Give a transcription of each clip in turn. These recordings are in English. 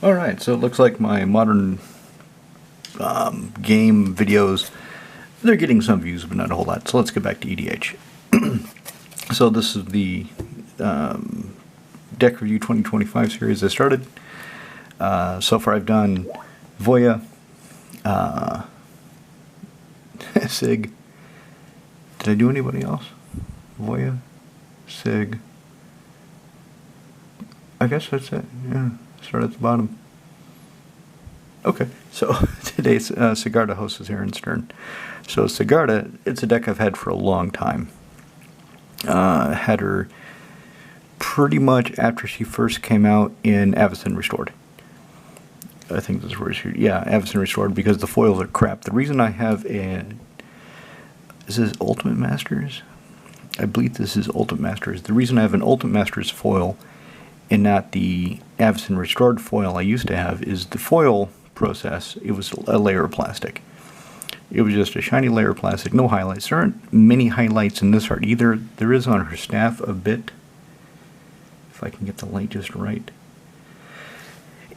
Alright, so it looks like my modern game videos, they're getting some views, but not a whole lot. So let's get back to EDH. So this is the Deck Review 2025 series I started. So far I've done Voya, Sig. Did I do anybody else? Voya, Sig. I guess that's it. Yeah, start at the bottom. Okay, so today's Sigarda host is Herons' turn. So Sigarda, it's a deck I've had for a long time. Had her pretty much after she first came out in Avacyn Restored. I think this is where she, yeah, Avacyn Restored, because the foils are crap. The reason I have a, is this Ultimate Masters? I believe this is Ultimate Masters. The reason I have an Ultimate Masters foil and not the Avacyn Restored foil I used to have is the foil process, it was a layer of plastic. It was just a shiny layer of plastic, no highlights. There aren't many highlights in this art either. There is on her staff a bit, if I can get the light just right.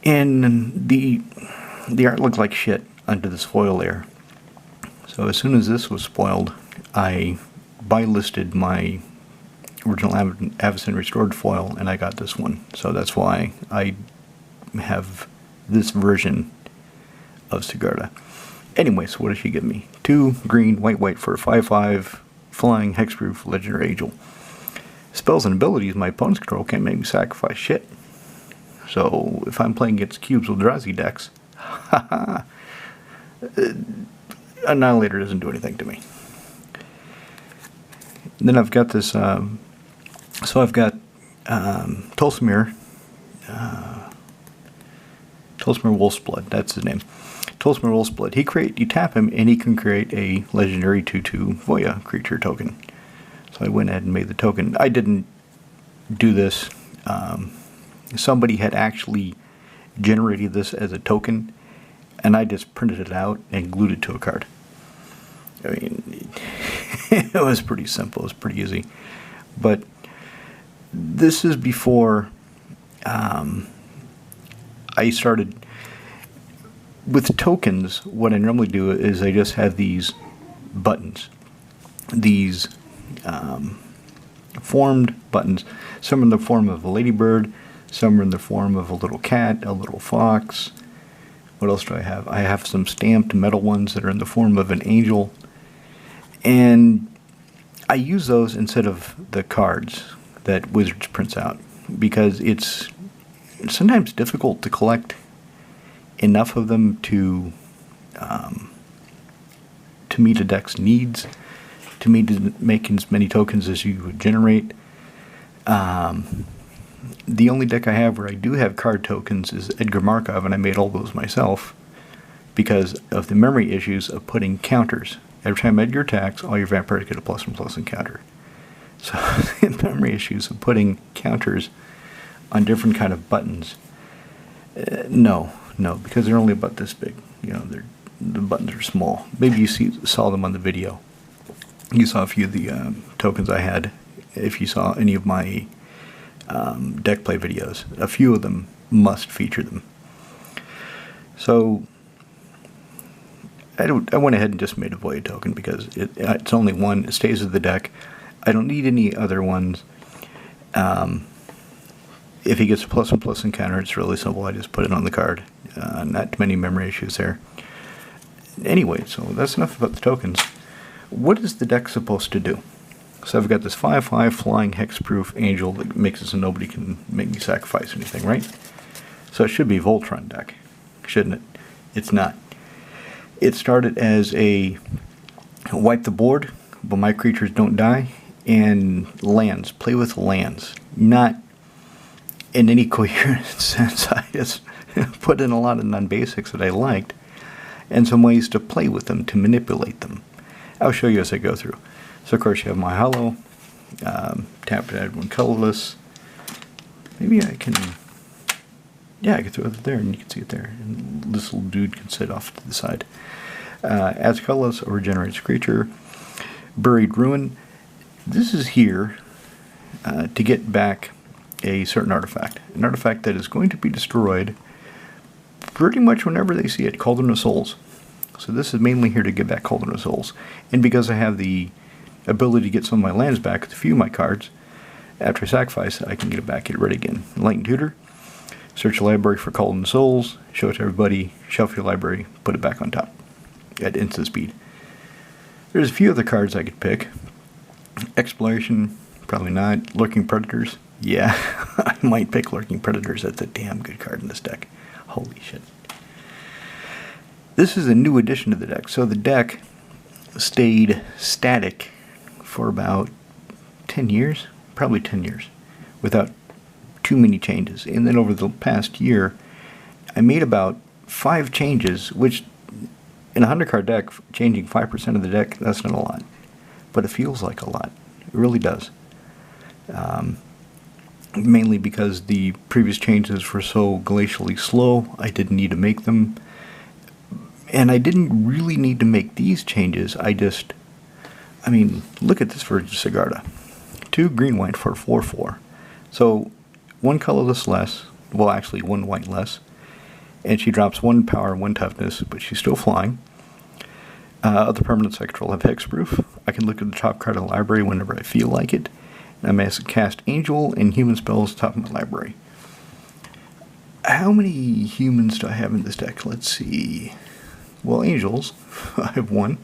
And the art looked like shit under this foil layer. So as soon as this was spoiled, I buy-listed my original Avacyn Restored foil, and I got this one. So that's why I have this version of Sigarda. Anyway, so what does she give me? 2 green, white for a 5/5 flying hexproof legendary angel. Spells and abilities my opponent's control can't make me sacrifice shit. So if I'm playing against cubes with Drazi decks, haha, Annihilator doesn't do anything to me. And then I've got this, so I've got Tolsimir Wolfsblood, that's his name. Tolsimir Wolfsblood. You tap him and he can create a legendary 2/2 Voya creature token. So I went ahead and made the token. I didn't do this. Somebody had actually generated this as a token, and I just printed it out and glued it to a card. I mean, it was pretty simple. It was pretty easy. But this is before I started with tokens. What I normally do is I just have these buttons, these formed buttons. Some are in the form of a ladybird, some are in the form of a little cat, a little fox. What else do I have? I have some stamped metal ones that are in the form of an angel, and I use those instead of the cards that Wizards prints out, because it's sometimes difficult to collect enough of them to meet a deck's needs, to make as many tokens as you would generate. The only deck I have where I do have card tokens is Edgar Markov, and I made all those myself because of the memory issues of putting counters. Every time Edgar attacks, all your vampires get a +1/+1 counter. So the memory issues of putting counters on different kind of buttons. No, because they're only about this big. You know, the buttons are small. Maybe you saw them on the video. You saw a few of the tokens I had. If you saw any of my deck play videos, a few of them must feature them. So I went ahead and just made a Void token because it's only one. It stays with the deck. I don't need any other ones. If he gets a +1/+1 counter, it's really simple. I just put it on the card. Not too many memory issues there. Anyway, so that's enough about the tokens. What is the deck supposed to do? So I've got this 5/5 flying hexproof angel that makes it so nobody can make me sacrifice anything, right? So it should be a Voltron deck, shouldn't it? It's not. It started as a wipe the board, but my creatures don't die, and lands. Play with lands. Not in any coherent sense. I just put in a lot of non-basics that I liked, and some ways to play with them, to manipulate them. I'll show you as I go through. So of course you have my hollow, tap to add 1 colorless. Maybe I can, yeah, I can throw it there and you can see it there. And this little dude can sit off to the side. Adds colorless or regenerates creature. Buried Ruin. This is here to get back a certain artifact. An artifact that is going to be destroyed pretty much whenever they see it. Cauldron of Souls. So this is mainly here to get back Cauldron of Souls. And because I have the ability to get some of my lands back with a few of my cards, after I sacrifice it, I can get it back, get it ready again. Enlightened Tutor. Search your library for Cauldron of Souls. Show it to everybody. Shelf your library. Put it back on top at instant speed. There's a few other cards I could pick. Exploration. Probably not. Lurking Predators. Yeah, I might pick Lurking Predators. That's a damn good card in this deck. Holy shit. This is a new addition to the deck. So the deck stayed static for about 10 years, probably 10 years, without too many changes. And then over the past year, I made about 5 changes, which in a 100-card deck, changing 5% of the deck, that's not a lot. But it feels like a lot. It really does. Mainly because the previous changes were so glacially slow, I didn't need to make them. And I didn't really need to make these changes. I mean, look at this for Sigarda. 2 green-white for 4/4. So, 1 colorless less, well actually 1 white less. And she drops 1 power, 1 toughness, but she's still flying. Other permanents I control have hexproof. I can look at the top card of the library whenever I feel like it. And I may cast Angel and Human spells top of my library. How many humans do I have in this deck? Let's see. Well, Angels, I have 1.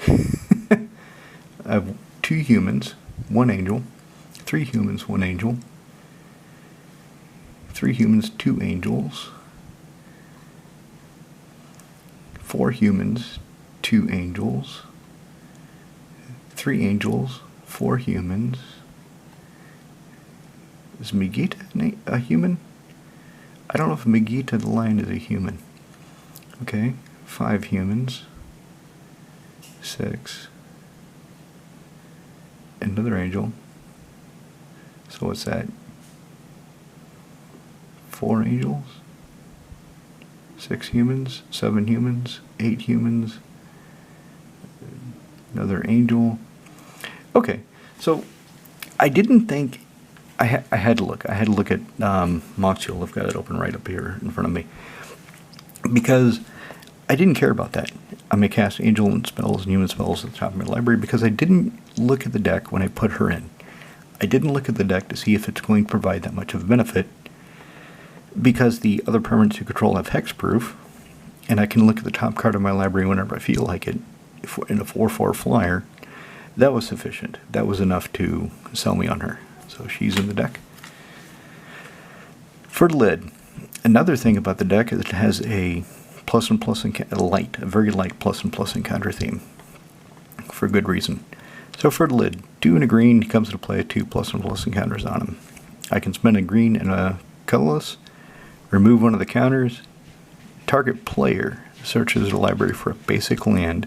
I have 2 humans, 1 angel, 3 humans, 1 angel, 3 humans, 2 angels, 4 humans, 2 angels, 3 angels, 4 humans. Is Megita a human? I don't know if Megita the lion is a human. Okay, 5 humans, 6, another angel. So what's that? 4 angels, 6 humans, 7 humans, 8 humans, another angel. Okay, so I didn't think I had to look. I had to look at Moxial. I've got it open right up here in front of me. Because I didn't care about that. I may cast angel and spells and human spells at the top of my library because I didn't look at the deck when I put her in. I didn't look at the deck to see if it's going to provide that much of a benefit because the other permanents you control have hexproof, and I can look at the top card of my library whenever I feel like it. In a 4/4 flyer, that was sufficient. That was enough to sell me on her. So she's in the deck. For the lid, another thing about the deck is it has a a very light plus and counter theme, for good reason. So for the lid, 2 and a green, he comes into play 2 plus and counters on him. I can spend a green and a colorless, remove one of the counters. Target player searches the library for a basic land,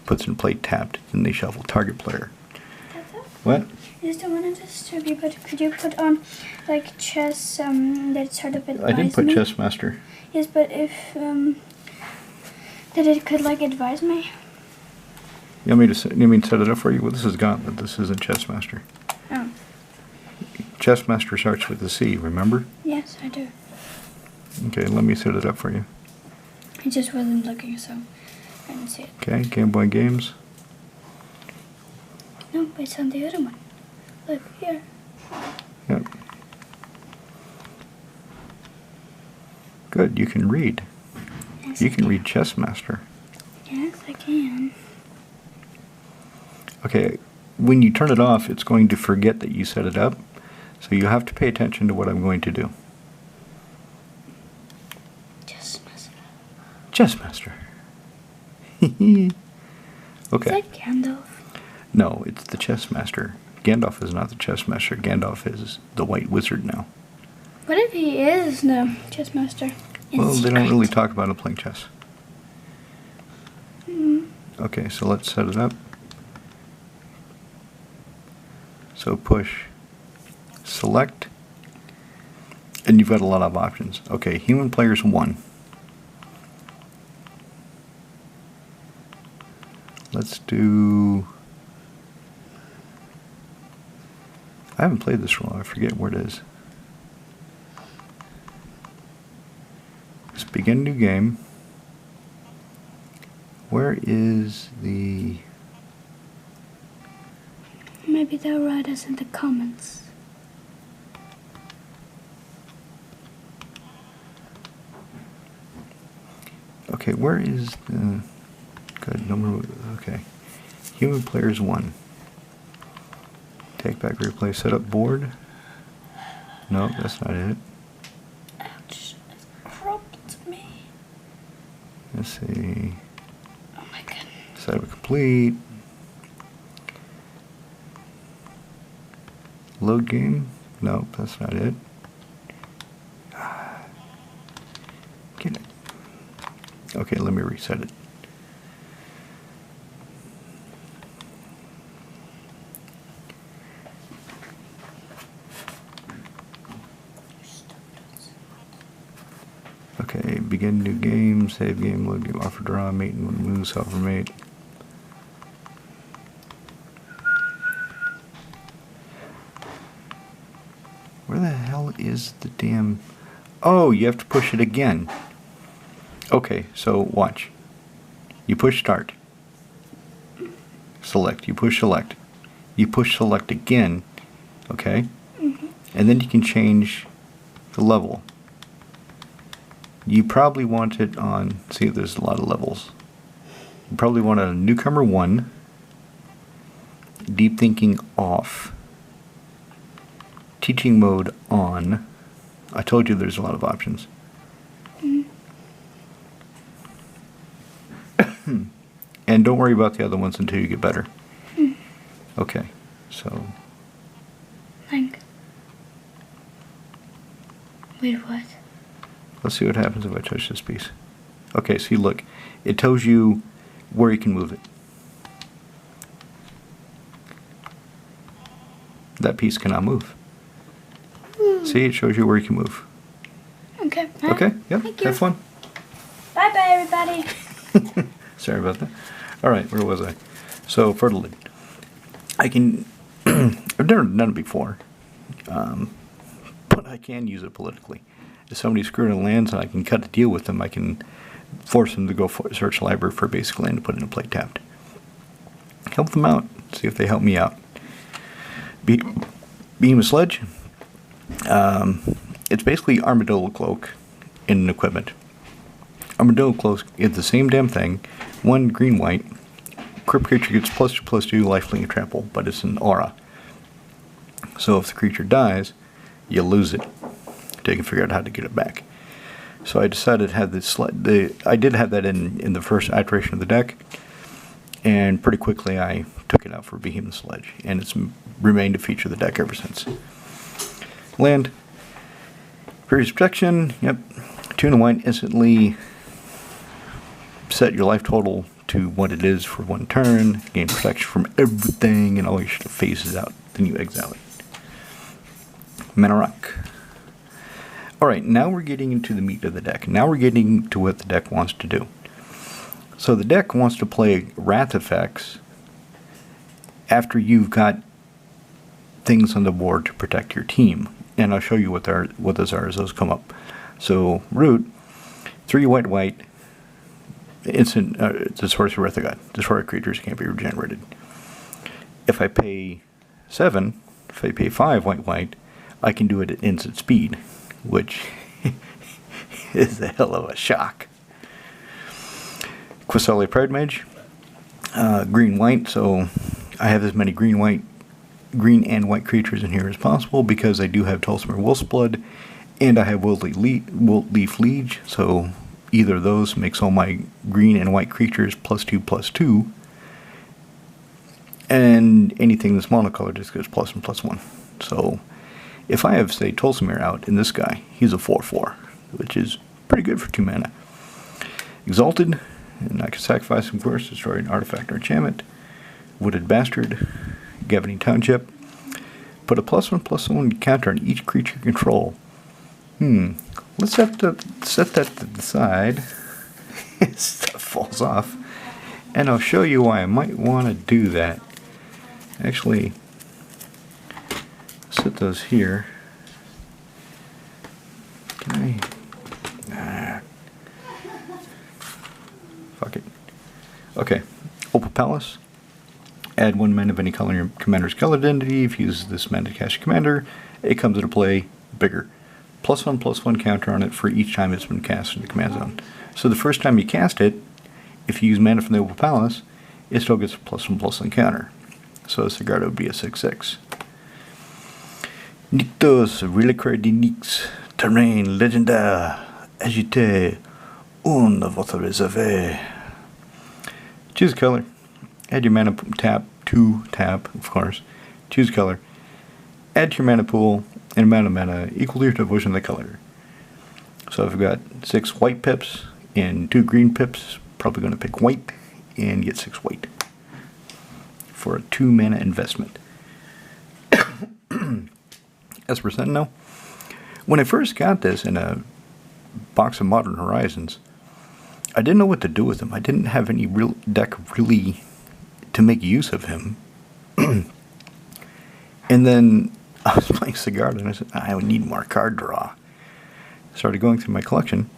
puts in play tapped, then they shuffle target player. What? Is the one of this to be, but could you put on like chess that sort of advise me? I didn't put Chessmaster. Yes, but if that it could like advise me. You want me to set it up for you? Well, this is Gauntlet. This isn't Chessmaster. Oh. Chessmaster starts with a C, remember? Yes, I do. Okay, let me set it up for you. I just wasn't looking, so I didn't see it. Okay, Gameboy games. No, but it's on the other one. Look here. Yep. Good, you can read. Yes, You can read Chessmaster. Yes, I can. Okay, when you turn it off, it's going to forget that you set it up, so you have to pay attention to what I'm going to do. Chessmaster. Chessmaster. Okay. Is that Gandalf? No, it's the Chessmaster. Gandalf is not the Chessmaster. Gandalf is the White Wizard now. What if he is the Chessmaster? Well, they don't really talk about him playing chess. Okay, so let's set it up. So push, select, and you've got a lot of options. Okay, human players 1. Let's do... I haven't played this for a while. I forget where it is. Let's begin new game. Where is the... Maybe they'll write us in the comments. Okay, where is the... Good number... Okay. Human players 1. Take back, replay, set up board. No, that's not it. Ouch, it cropped me. Let's see. Oh my god. Setup complete. Load game? No, that's not it. Get it. Okay, let me reset it. Okay, begin new game, save game, load game, offer draw, mate and one move, offer mate. Where the hell is the damn... Oh, you have to push it again. Okay, so watch. You push start. Select. You push select. You push select again. Okay? And then you can change the level. You probably want it on... See, there's a lot of levels. You probably want it on newcomer 1. Deep thinking off. Teaching mode on. I told you there's a lot of options. And don't worry about the other ones until you get better. Okay, so... Like... Wait, what? Let's see what happens if I touch this piece. Okay, see, look. It tells you where you can move it. That piece cannot move. See, it shows you where you can move. Okay. Okay, yep, Thank you. have fun. Bye-bye, everybody. Sorry about that. Alright, where was I? So, fertility. I can... I've never done it before. But I can use it politically. If somebody's screwing lands and I can cut a deal with them, I can force them to go search the library for a basic land and put it in a play tapped. Help them out. See if they help me out. Beam a sledge. It's basically Armadillo Cloak in an equipment. Armadillo Cloak is the same damn thing. 1 green-white. Equipped creature gets +2/+2 lifelink and trample, but it's an aura. So if the creature dies, you lose it. They can figure out how to get it back. So I decided to have this. I did have that in the first iteration of the deck, and pretty quickly I took it out for Behemoth Sledge, and it's remained a feature of the deck ever since. Land. Various protection. Yep. 2 and 1 instantly set your life total to what it is for 1 turn. Gain protection from everything, and all your stuff phases out. Then you exile it. Mana Rock. Alright, now we're getting into the meat of the deck. Now we're getting to what the deck wants to do. So the deck wants to play Wrath effects after you've got things on the board to protect your team. And I'll show you what those are as those come up. So, root, 3 white, instant, the Sorcerer Wrath of God. Destroy creatures can't be regenerated. If I pay 7, if I pay 5 white, I can do it at instant speed, which is a hell of a shock. Quasali Pride Mage, green-white, so I have as many green and white creatures in here as possible because I do have Tolsimir Wolfsblood and I have Wiltleaf Liege, so either of those makes all my green and white creatures +2/+2, and anything that's monocolor just goes +1/+1. So if I have, say, Tolsimir out in this guy, he's a 4/4, which is pretty good for 2 mana. Exalted, and I can sacrifice him first, destroy an artifact or enchantment. Wooded Bastard, Governing Township. Put a +1/+1 counter on each creature you control. Let's set that to the side. Stuff falls off. And I'll show you why I might want to do that. Actually, set those here. Can I? Okay, Opal Palace. Add 1 mana of any color in your commander's color identity. If you use this mana to cast your commander, it comes into play bigger. +1/+1 counter on it for each time it's been cast in the command zone. So the first time you cast it, if you use mana from the Opal Palace, it still gets a +1/+1 counter. So Sigarda would be a 6/6. Nictos, Reliquary de Nix, Terrain, Legenda, Agité, Un votre réservé. Choose a color. Add your mana tap to tap, of course. Choose a color. Add to your mana pool an amount of mana equal to your devotion of the color. So if I've got 6 white pips and 2 green pips, probably going to pick white and get 6 white for a 2 mana investment. As for Sentinel, when I first got this in a box of Modern Horizons, I didn't know what to do with him. I didn't have any real deck really to make use of him. And then I was playing Sigarda and I said, I would need more card draw. Started going through my collection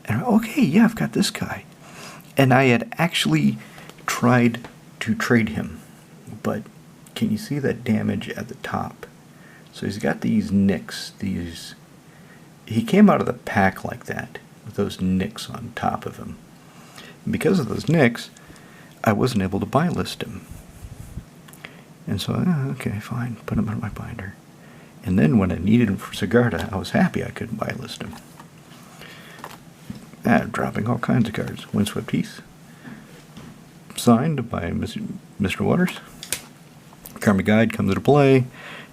and okay, yeah, I've got this guy. And I had actually tried to trade him, but can you see that damage at the top? So he's got these nicks, he came out of the pack like that, with those nicks on top of him. And because of those nicks, I wasn't able to buy list him. And so, okay, fine, put him in my binder. And then when I needed him for Sigarda, I was happy I could buy list him. Dropping all kinds of cards. Windswept Heath. Signed by Mr. Waters. Karma Guide comes into play.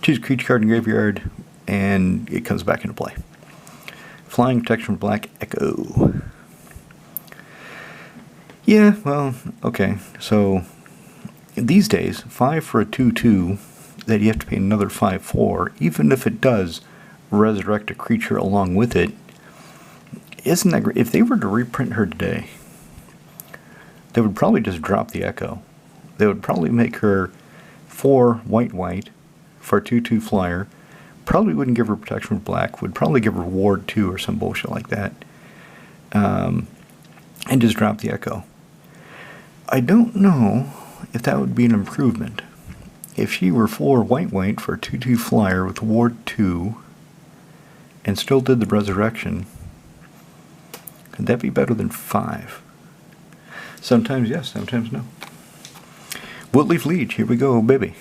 Choose a creature card in graveyard, and it comes back into play. Flying Protection from Black Echo. Yeah, well, okay. So, these days, 5 for a 2/2 that you have to pay another 5 for, even if it does resurrect a creature along with it, isn't that great? If they were to reprint her today, they would probably just drop the Echo. They would probably make her 4 white for a 2/2 flyer. Probably wouldn't give her protection from black. Would probably give her ward 2 or some bullshit like that. And just drop the Echo. I don't know if that would be an improvement. If she were 4 white for a 2/2 flyer with ward 2 and still did the resurrection, could that be better than 5? Sometimes yes, sometimes no. Woodleaf Leech, here we go, baby.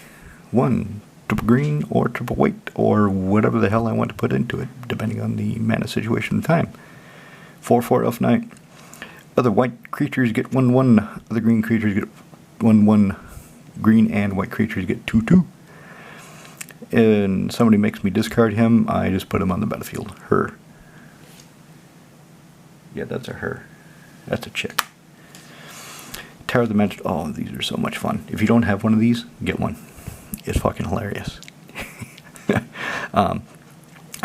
1 triple green or triple white or whatever the hell I want to put into it, depending on the mana situation and time. 4/4 Elf Knight. Other white creatures get 1/1. Other green creatures get 1/1. Green and white creatures get 2/2. And somebody makes me discard him, I just put him on the battlefield. Her. Yeah, that's a her. That's a chick. Tower of the Magic. Oh, these are so much fun. If you don't have one of these, get one. It's fucking hilarious. I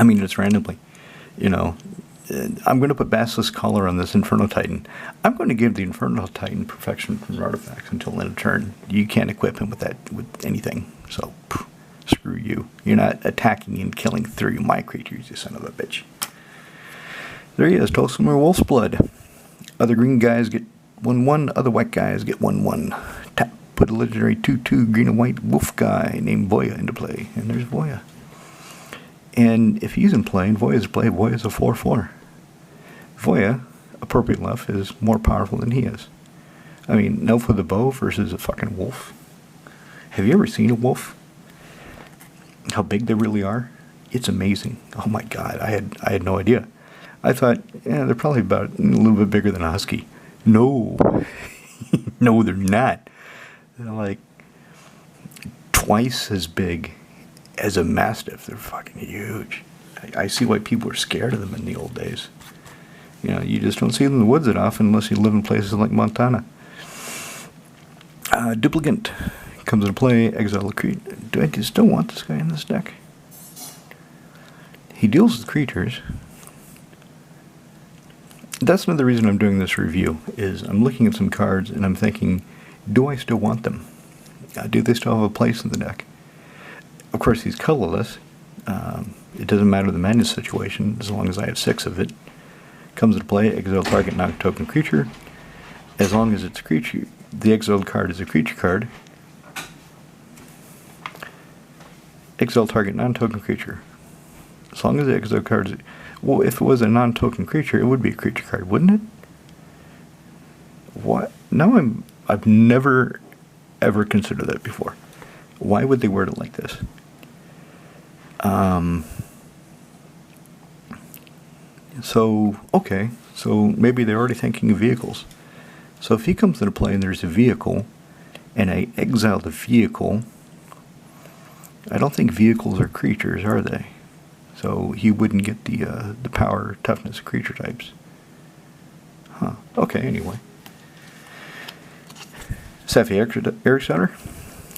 mean, just randomly. You know, I'm going to put Basilisk Collar on this Inferno Titan. I'm going to give the Inferno Titan perfection from artifacts until end of turn. You can't equip him with that, with anything. So, screw you. You're not attacking and killing 3 of my creatures, you son of a bitch. There he is, Tolsimir Wolf's Blood. Other green guys get 1/1, other white guys get 1/1. Tap, put a legendary 2/2 green and white wolf guy named Voya into play. And there's Voya. And if he's in play and Voya's in play, Voya's a 4/4. Voya, appropriate enough, is more powerful than he is. I mean, an elf with a bow versus a fucking wolf. Have you ever seen a wolf? How big they really are? It's amazing. Oh my god, I had no idea. I thought, yeah, they're probably about a little bit bigger than a husky. No. No, they're not. They're like twice as big as a mastiff. They're fucking huge. I see why people were scared of them in the old days. You know, you just don't see them in the woods that often unless you live in places like Montana. Duplicant comes into play. Exile a creature. Do I still want this guy in this deck? He deals with creatures. That's another reason I'm doing this review, is I'm looking at some cards and I'm thinking, do I still want them? Do they still have a place in the deck? Of course, he's colorless. It doesn't matter the mana situation, as long as I have 6 of it. Comes into play, exile target non-token creature. As long as it's a creature the exiled card is a creature card. Exile target non-token creature. As long as the exile card is... Well, if it was a non-token creature, it would be a creature card, wouldn't it? What? Now I've never, ever considered that before. Why would they word it like this? So, okay. So maybe they're already thinking of vehicles. So if he comes into play and there's a vehicle, and I exile the vehicle, I don't think vehicles are creatures, are they? So he wouldn't get the power, toughness of creature types. Huh. Okay, anyway. Safi Ericssoner,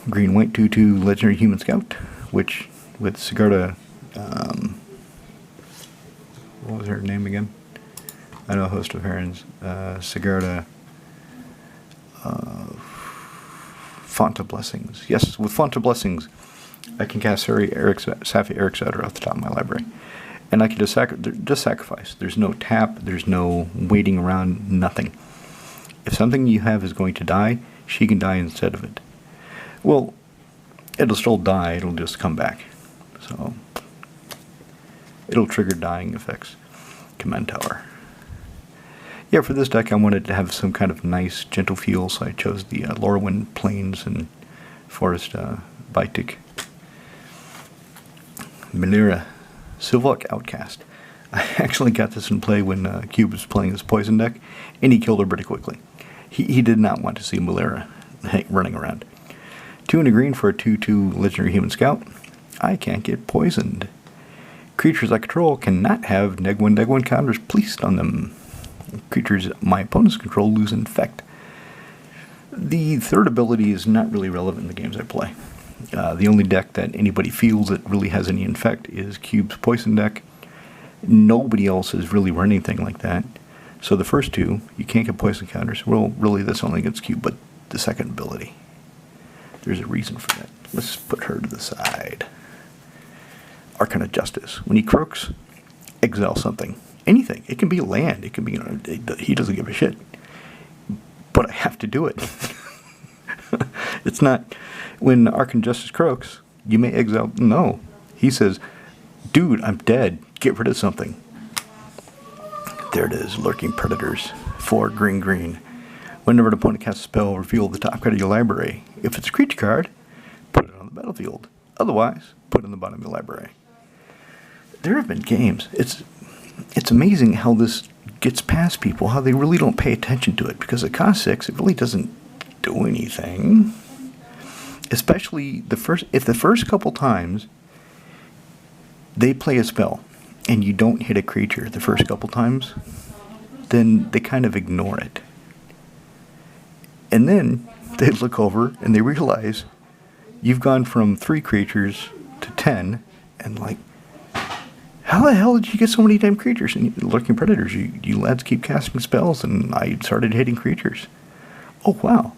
green white 2/2 legendary human scout, which with Sigarda, what was her name again? I know a host of Herons. Sigarda, Font of Blessings. Yes, with Font of Blessings, I can cast Safi Ericssoner off the top of my library. And I can just sacrifice. There's no tap, there's no waiting around, nothing. If something you have is going to die, she can die instead of it. Well, it'll still die, it'll just come back. So, it'll trigger dying effects. Command Tower. Yeah, for this deck I wanted to have some kind of nice, gentle feel, so I chose the Lorwyn Plains and Forest Baitik. Melira, Silvok Outcast. I actually got this in play when Cube was playing his poison deck, and he killed her pretty quickly. He did not want to see Melira running around. 2 and a green for a 2/2 legendary human scout. I can't get poisoned. Creatures I control cannot have -1/-1 counters placed on them. Creatures my opponents control lose infect. The third ability is not really relevant in the games I play. The only deck that anybody feels that really has any infect is Cube's poison deck. Nobody else is really running anything like that. So the first two, you can't get poison counters. Well, really that's only against Cube, but the second ability, there's a reason for that. Let's put her to the side. Arcana of Justice. When he crooks, exile something. Anything. It can be land. It can be, he doesn't give a shit. But I have to do it. It's not, when Arcana of Justice croaks, you may exile, no. He says, dude, I'm dead. Get rid of something. There it is, Lurking Predators. 4 green. Whenever an opponent casts a spell, reveal the top card of your library. If it's a creature card, put it on the battlefield. Otherwise, put it in the bottom of your library. There have been games. It's amazing how this gets past people, how they really don't pay attention to it, because at cost 6, it really doesn't do anything. Especially if the first couple times they play a spell and you don't hit a creature the first couple times, then they kind of ignore it. And then they look over and they realize you've gone from 3 creatures to 10, and like, how the hell did you get so many damn creatures? And Lurking Predators, you lads keep casting spells, and I started hitting creatures. Oh, wow.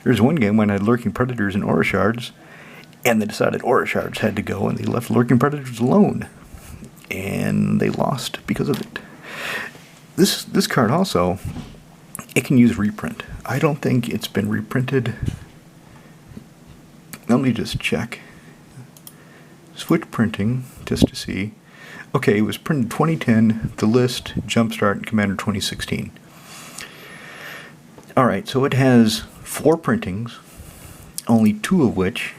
There's one game when I had Lurking Predators and Aura Shards, and they decided Aura Shards had to go, and they left Lurking Predators alone. And they lost because of it. This card also, it can use reprint. I don't think it's been reprinted. Let me just check. Switch printing, just to see. Okay, it was printed 2010, The List, Jumpstart, and Commander 2016. Alright, so it has 4 printings, only 2 of which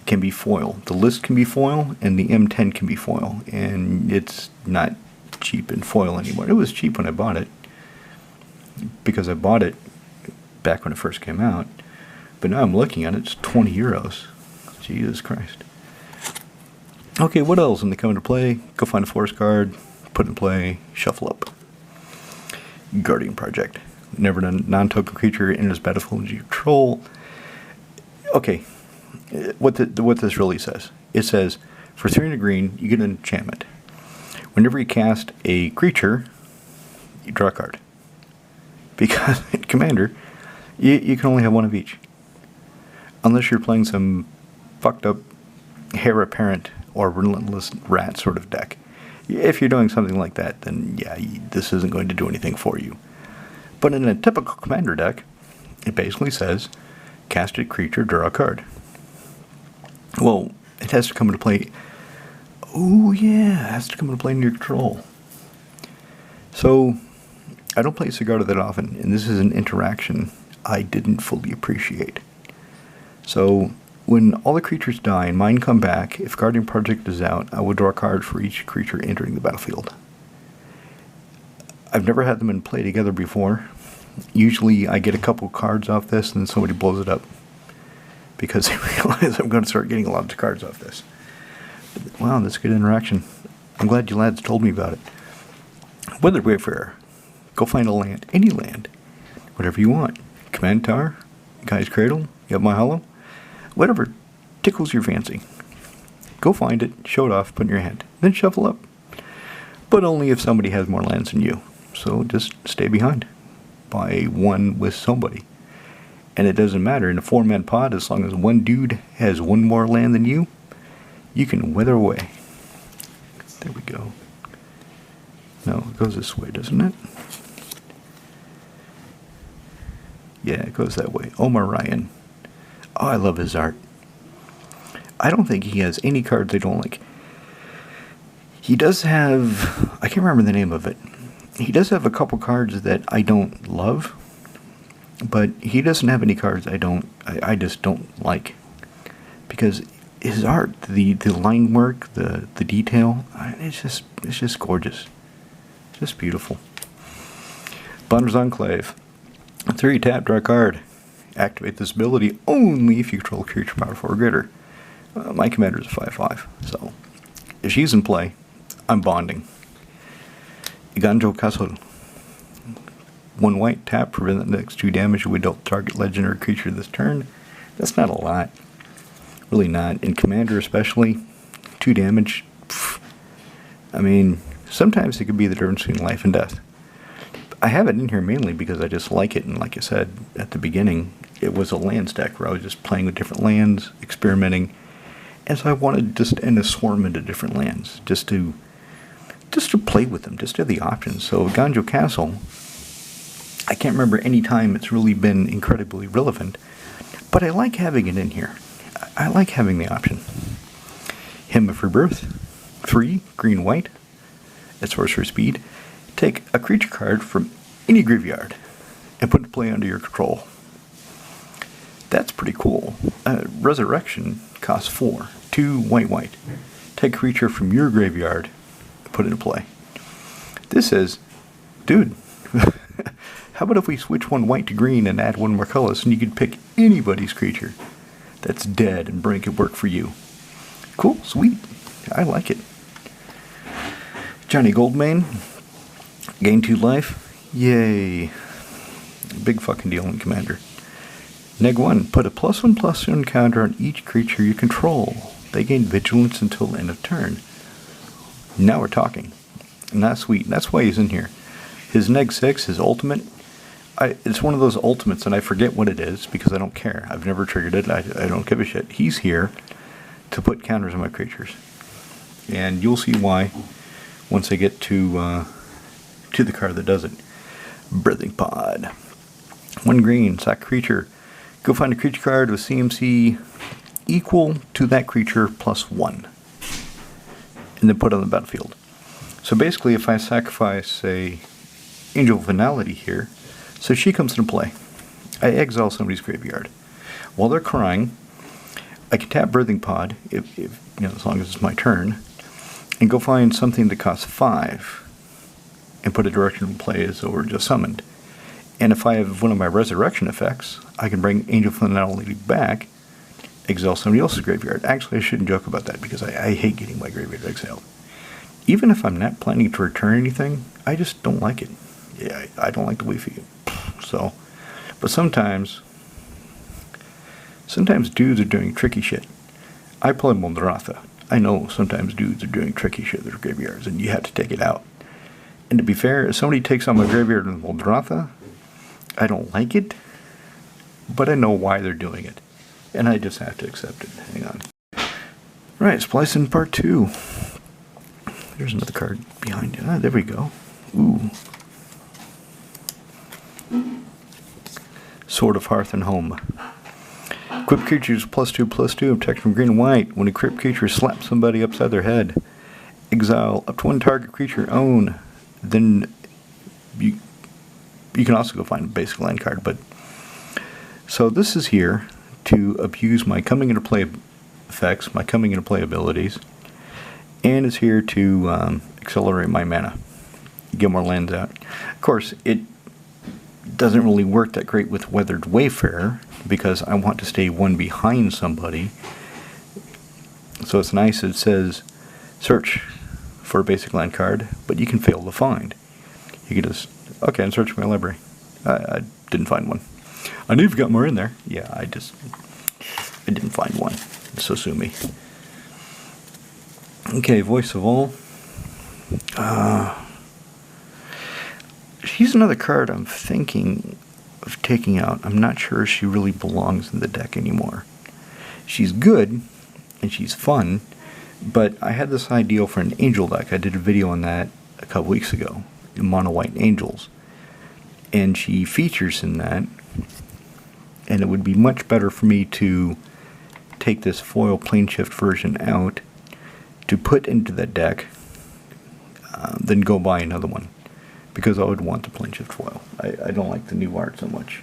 can be foil. The List can be foil, and the M10 can be foil. And it's not cheap in foil anymore. It was cheap when I bought it, because I bought it back when it first came out. But now I'm looking at it, it's 20 euros. Jesus Christ. Okay, what else? When they come into play, go find a forest card, put in play, shuffle up. Guardian Project. Never done non-token creature enters battlefield you control. Okay, what this really says. It says, for 3 and a green, you get an enchantment. Whenever you cast a creature, you draw a card. Because in Commander, you can only have 1 of each. Unless you're playing some fucked up heir apparent or relentless rat sort of deck. If you're doing something like that, then yeah, this isn't going to do anything for you. But in a typical Commander deck, It basically says, cast a creature, draw a card. Well, it has to come into play. Oh yeah, it has to come into play in your control. So, I don't play Sigarda that often, and this is an interaction I didn't fully appreciate. So, when all the creatures die and mine come back, if Guardian Project is out, I will draw cards for each creature entering the battlefield. I've never had them in play together before. Usually I get a couple cards off this and then somebody blows it up, because they realize I'm going to start getting a lot of cards off this. Wow, that's good interaction. I'm glad you lads told me about it. Weather Wayfarer. Go find a land, any land, whatever you want. Command Tower, Guy's Cradle, Yavimaya Hollow, whatever tickles your fancy. Go find it, show it off, put in your hand, then shuffle up. But only if somebody has more lands than you. So just stay behind. Buy one with somebody. And it doesn't matter, in a 4-man pod, as long as one dude has one more land than you can weather away. There we go. No, it goes this way, doesn't it? Yeah, it goes that way. Omar Ryan. Oh, I love his art. I don't think he has any cards I don't like. He does have, I can't remember the name of it. He does have a couple cards that I don't love, but he doesn't have any cards I just don't like. Because his art, the line work, the detail, it's just gorgeous. Just beautiful. Bonner's Enclave. 3 tap, draw a card. Activate this ability only if you control a creature power 4 or greater. My commander is a 5/5, so if she's in play, I'm bonding. Ganjo Castle. 1 white, tap, prevent the next 2 damage we dealt target legendary creature this turn. That's not a lot. Really not. In commander especially, 2 damage. Pff. I mean, sometimes it could be the difference between life and death. I have it in here mainly because I just like it, and like I said at the beginning, it was a lands deck where I was just playing with different lands, experimenting, and so I wanted just to end a swarm into different lands, just to play with them, just to have the options. So Ganjo Castle, I can't remember any time it's really been incredibly relevant, but I like having it in here. I like having the option. Hymn of Rebirth, 3, green white, at sorcerer speed. Take a creature card from any graveyard and put it to play under your control. That's pretty cool. Resurrection costs 4, 2 white. Take a creature from your graveyard and put it into play. This says, dude, how about if we switch 1 white to green and add 1 more colors, and you could pick anybody's creature that's dead and bring it work for you. Cool, sweet. I like it. Johnny Goldmane. Gain 2 life. Yay. Big fucking deal in Commander. Neg 1. Put a +1/+1 counter on each creature you control. They gain vigilance until the end of turn. Now we're talking. And that's sweet. That's why he's in here. His Neg 6, his ultimate, it's one of those ultimates, and I forget what it is because I don't care. I've never triggered it. I don't give a shit. He's here to put counters on my creatures. And you'll see why once I get to the card that does it. Breathing Pod. 1 green, sack creature. Go find a creature card with CMC equal to that creature +1. And then put it on the battlefield. So basically, if I sacrifice a Angel of Finality here, so she comes into play. I exile somebody's graveyard. While they're crying, I can tap Breathing Pod, if as long as it's my turn, and go find something that costs 5. And put a direction in play as though we're just summoned. And if I have one of my resurrection effects, I can bring Angel Finality back, exile somebody else's graveyard. Actually, I shouldn't joke about that because I hate getting my graveyard exiled. Even if I'm not planning to return anything, I just don't like it. Yeah, I don't like the Wi-Fi. So, but sometimes dudes are doing tricky shit. I play Moldaratha. I know sometimes dudes are doing tricky shit with their graveyards, and you have to take it out. And to be fair, if somebody takes on my graveyard with Moldaratha, I don't like it, but I know why they're doing it. And I just have to accept it. Hang on. Right, Splicing Part 2. There's another card behind it. There we go. Ooh. Sword of Hearth and Home. Equip creatures +2/+2, attack from green and white. When equipped creature slaps somebody upside their head, exile up to one target creature own. Then you can also go find a basic land card. But so this is here to abuse my coming into play effects, my coming into play abilities, and is here to accelerate my mana, get more lands out. Of course, it doesn't really work that great with Weathered Wayfarer because I want to stay one behind somebody. So it's nice. It says search for a basic land card, but you can fail to find. You can just, okay, I'm searching my library. I didn't find one. I knew you've got more in there. Yeah, I didn't find one. So sue me. Okay, Voice of All. She's another card I'm thinking of taking out. I'm not sure she really belongs in the deck anymore. She's good, and she's fun, but I had this idea for an angel deck. I did a video on that a couple weeks ago, Mono White Angels. And she features in that, and it would be much better for me to take this foil plane shift version out to put into that deck than go buy another one, because I would want the plane shift foil. I don't like the new art so much.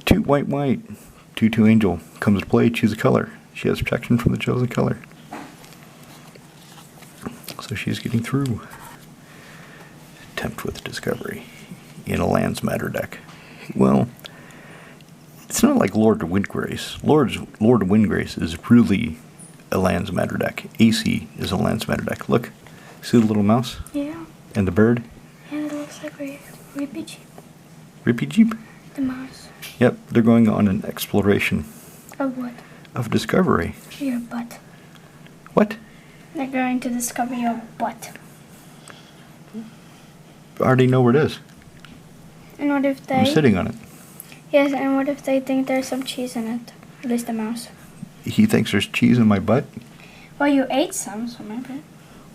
2 white, 2/2 angel comes to play. Choose a color. She has protection from the chosen color, so she's getting through. Tempt with Discovery in a Lands Matter deck. Well, it's not like Lord of Windgrace. Lord of Windgrace is really a Lands Matter deck. AC is a Lands Matter deck. Look, see the little mouse? Yeah. And the bird? And it looks like Rippy Jeep. Rippy Jeep? The mouse. Yep, they're going on an exploration. Of what? Of discovery. Your butt. What? They're going to discover your butt. I already know where it is. And what if they... I'm sitting on it. Yes, and what if they think there's some cheese in it? At least the mouse. He thinks there's cheese in my butt? Well, you ate some, so maybe.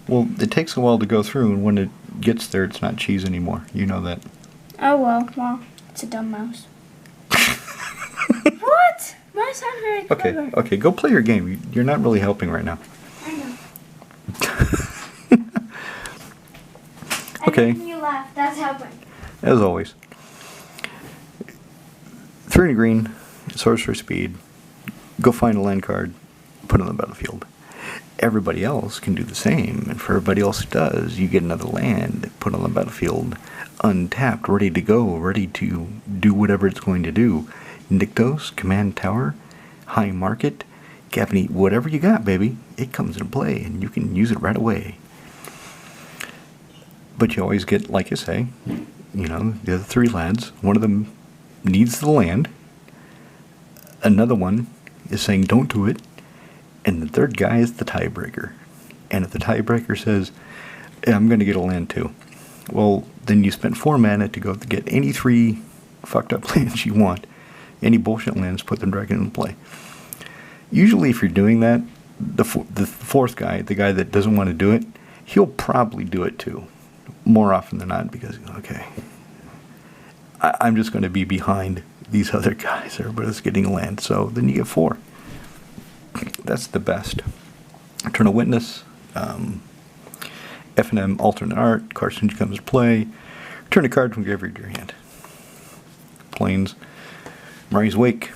Well, it takes a while to go through, and when it gets there, it's not cheese anymore. You know that. Oh, well, it's a dumb mouse. What? Mice aren't very clever. Okay, go play your game. You're not really helping right now. I know. Okay. And when you laugh, that's helping. As always. 3 and a green, sorcerer speed. Go find a land card, put it on the battlefield. Everybody else can do the same, and for everybody else who does, you get another land, put on the battlefield, untapped, ready to go, ready to do whatever it's going to do. Nyctos, Command Tower, High Market, Gavany, whatever you got, baby, it comes into play, and you can use it right away. But you always get, like I say, you know, the other 3 lads. One of them needs the land. Another one is saying don't do it. And the third guy is the tiebreaker. And if the tiebreaker says, yeah, I'm going to get a land too, well, then you spent 4 mana to go get any 3 fucked up lands you want. Any bullshit lands, put them directly into play. Usually if you're doing that, the 4th guy, the guy that doesn't want to do it, he'll probably do it too. More often than not, because, okay, I'm just going to be behind these other guys. Everybody's getting a land, so then you get 4. That's the best. Turn of Witness, F&M alternate art, carcinge comes to play. Turn a card from graveyard to your hand. Plains, Mari's Wake.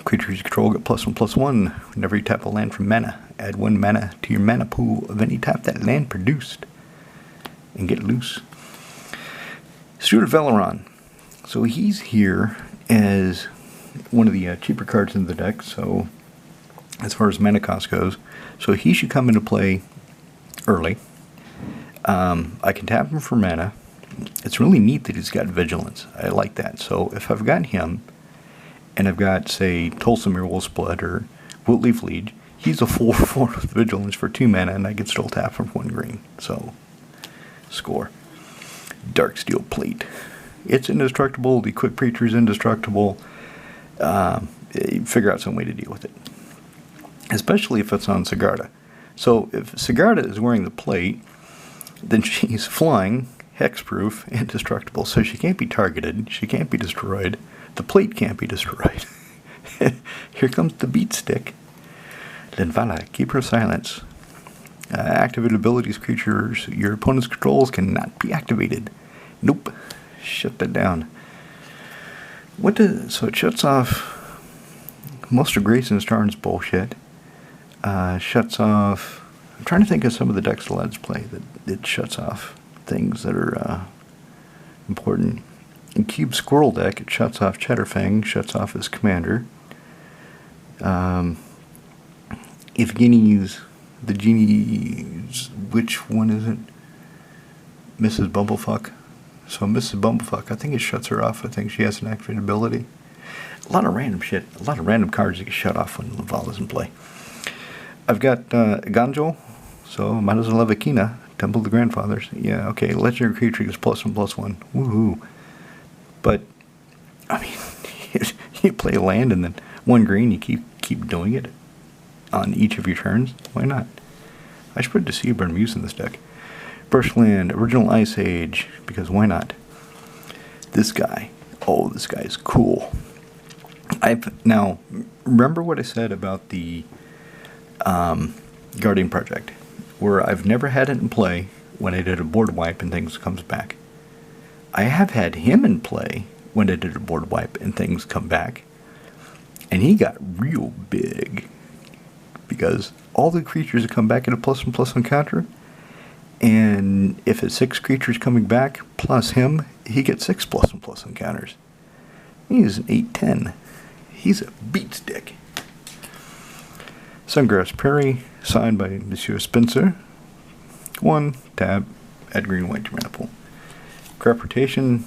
Creatures you control get +1/+1. Whenever you tap a land from mana, add 1 mana to your mana pool of any tap that land produced. And get loose. Student Valeron. So he's here as one of the cheaper cards in the deck, so as far as mana cost goes. So he should come into play early. I can tap him for mana. It's really neat that he's got Vigilance. I like that. So if I've got him, and I've got, say, Tolsimir Wolfsblood or Wiltleaf Liege, he's a 4/4 with Vigilance for 2 mana, and I can still tap him for 1 green. So, score. Darksteel Plate. It's indestructible. The equipped creature is indestructible. Figure out some way to deal with it. Especially if it's on Sigarda. So if Sigarda is wearing the plate, then she's flying, hexproof, indestructible. So she can't be targeted. She can't be destroyed. The plate can't be destroyed. Here comes the beat stick. Linvala, keep her silence. Activate abilities creatures your opponent's controls cannot be activated. Nope. Shut that down. So it shuts off most of Grayson's Tarn's bullshit. Shuts off... I'm trying to think of some of the decks the lads play that it shuts off things that are important. In Cube Squirrel deck, it shuts off Cheddarfang, shuts off his commander. If the genie's, which one is it? Mrs. Bumblefuck. So Mrs. Bumblefuck, I think it shuts her off. I think she has an activated ability. A lot of random shit. A lot of random cards that get shut off when Linvala's in play. I've got Ganjo, so might as well have Akina, Temple of the Grandfathers. Yeah, okay, legendary creature gets +1/+1. Woohoo. But, I mean, you play a land and then 1 green, you keep doing it on each of your turns. Why not? I should put the Seaburn Muse in this deck. First land, Original Ice Age, because why not? This guy. Oh, this guy is cool. Now, remember what I said about the Guardian Project, where I've never had it in play when I did a board wipe and things comes back. I have had him in play when I did a board wipe and things come back, and he got real big because all the creatures come back at a +1/+1 counter, and if it's 6 creatures coming back plus him, he gets 6 +1/+1 counters. He's an 8/10. He's a beat stick. Sungrass Prairie, signed by Monsieur Spencer. 1 tab, add green white to mana pool. Crap rotation.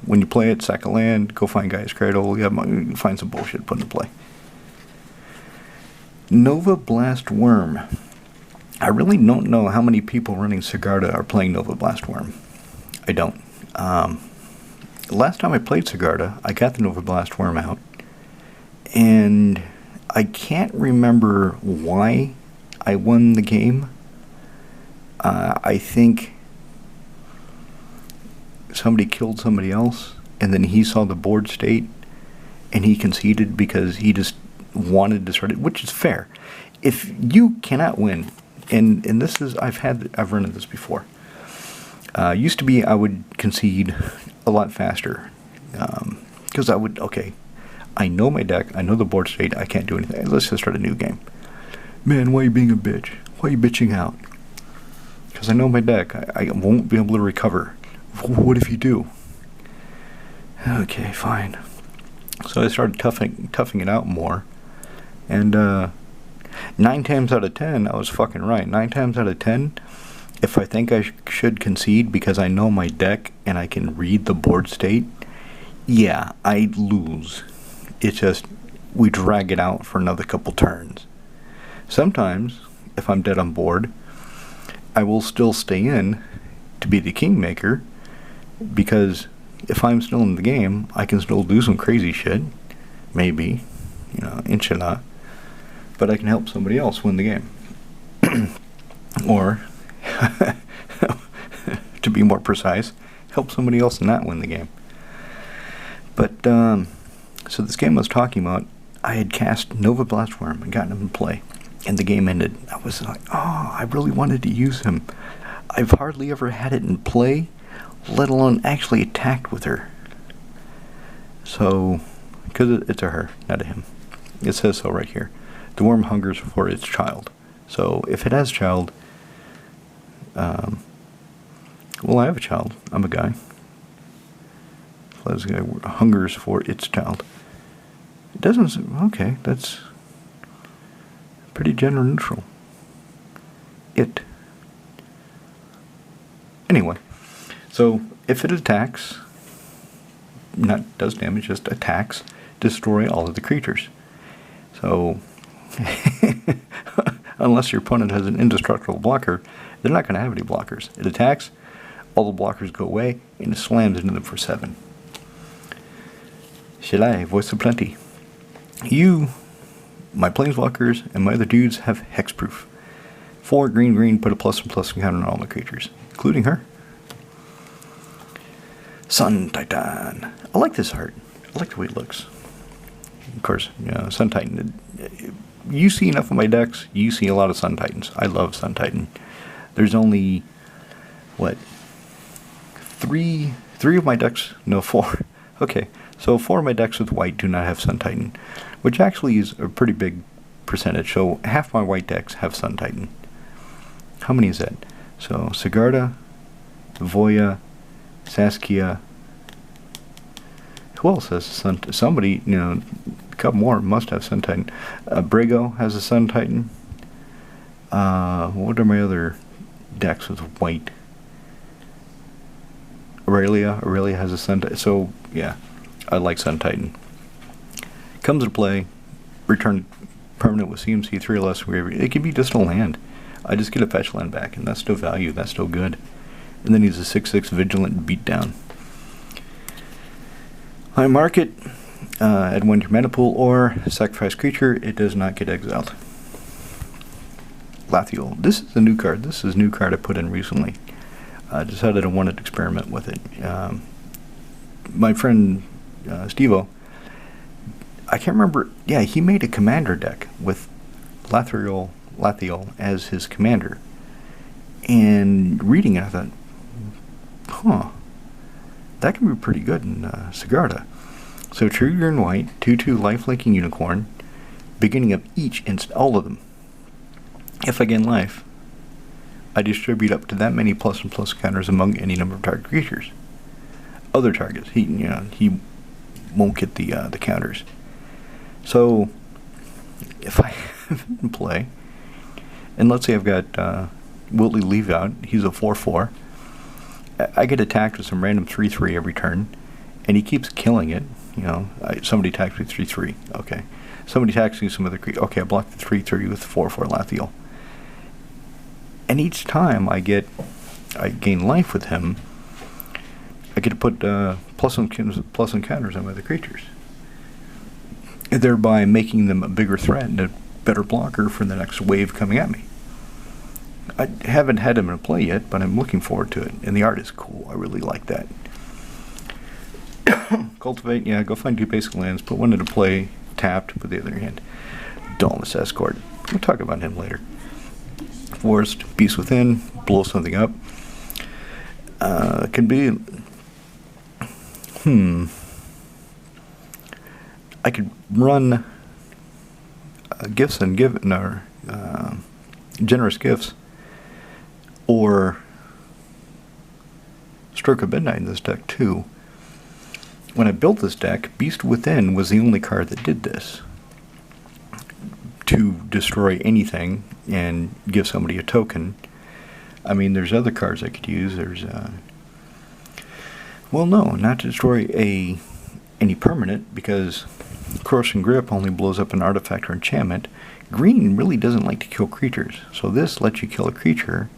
When you play it, sack a land, go find Gaia's Cradle, you find some bullshit, put into play. Nova Blast Worm. I really don't know how many people running Sigarda are playing Nova Blast Worm. I don't. Last time I played Sigarda, I got the Nova Blast Worm out, and I can't remember why I won the game. I think somebody killed somebody else, and then he saw the board state, and he conceded because he just wanted to start it, which is fair. If you cannot win, and this is, I've run into this before. Used to be I would concede a lot faster, because I know my deck, I know the board state, I can't do anything. Let's just start a new game. Man, why are you being a bitch? Why are you bitching out? Because I know my deck, I won't be able to recover. What if you do? Okay, fine. So I started toughing it out more, and 9 times out of 10, I was fucking right. 9 times out of 10, if I think I should concede because I know my deck and I can read the board state, yeah, I lose. It's just, we drag it out for another couple turns. Sometimes, if I'm dead on board, I will still stay in to be the kingmaker, because if I'm still in the game, I can still do some crazy shit. Maybe, inshallah. But I can help somebody else win the game. Or, to be more precise, help somebody else not win the game. But, so this game I was talking about, I had cast Nova Blast Worm and gotten him in play, and the game ended. I was like, oh, I really wanted to use him. I've hardly ever had it in play, let alone actually attacked with her. So, because it's a her, not a him. It says so right here. The worm hungers for its child. So, if it has a child, well, I have a child. I'm a guy. This guy hungers for its child. It doesn't. Okay, that's pretty gender neutral. It. Anyway, so if it attacks, not does damage, just attacks, destroy all of the creatures. So, unless your opponent has an indestructible blocker, they're not going to have any blockers. It attacks, all the blockers go away, and it slams into them for 7. Shalai, Voice of Plenty. You, my planeswalkers, and my other dudes have hexproof. 4 green, put a +1/+1 counter on all my creatures, including her. Sun Titan. I like this art. I like the way it looks. Of course, Sun Titan. You see enough of my decks, you see a lot of Sun Titans. I love Sun Titan. There's only, what, three of my decks? No, four. Okay, so 4 of my decks with white do not have Sun Titan, which actually is a pretty big percentage. So half my white decks have Sun Titan. How many is that? So Sigarda, Voya, Saskia. Who else has Sun Titan? Somebody, a couple more must have Sun Titan. Brago has a Sun Titan. What are my other decks with white? Aurelia has a Sun Titan. So, yeah, I like Sun Titan. Comes to play, return permanent with CMC 3 or less. It can be just a land. I just get a fetch land back, and that's still value. That's still good. And then he's a 6/6 Vigilant Beatdown. I mark it, add 1 to your mana pool, or sacrifice creature. It does not get exiled. Lathiel. This is a new card. This is a new card I put in recently. I decided I wanted to experiment with it. My friend Steve-O, I can't remember. Yeah, he made a commander deck with Lathiel as his commander. And reading it, I thought, that can be pretty good in Sigarda. So trigger in white, 2/2 life-linking unicorn, beginning of each all of them. If I gain life, I distribute up to that many plus and plus counters among any number of target creatures. Other targets, he won't get the counters. So if I have him in play, and let's say I've got Wiltley Leave Out, he's a 4/4. I get attacked with some random 3/3 every turn, and he keeps killing it. Somebody attacks me 3/3. Okay, somebody attacks me some other creature. Okay, I block the 3/3 with 4/4 Lathiel. And each time I gain life with him, I get to put plus and counters on other creatures, thereby making them a bigger threat and a better blocker for the next wave coming at me. I haven't had him in play yet, but I'm looking forward to it, and the art is cool. I really like that. Cultivate, go find 2 basic lands, put 1 into play, tapped, put the other in your hand. Dauntless Escort. We'll talk about him later. Forest, Beast Within, blow something up. Can be... I could run Gifts and Generous Gifts, or Stroke of Midnight in this deck too. When I built this deck, Beast Within was the only card that did this. To destroy anything and give somebody a token. I mean, there's other cards I could use. There's, well, no, not to destroy any permanent, because Corrosive Grip only blows up an artifact or enchantment. Green really doesn't like to kill creatures, so this lets you kill a creature,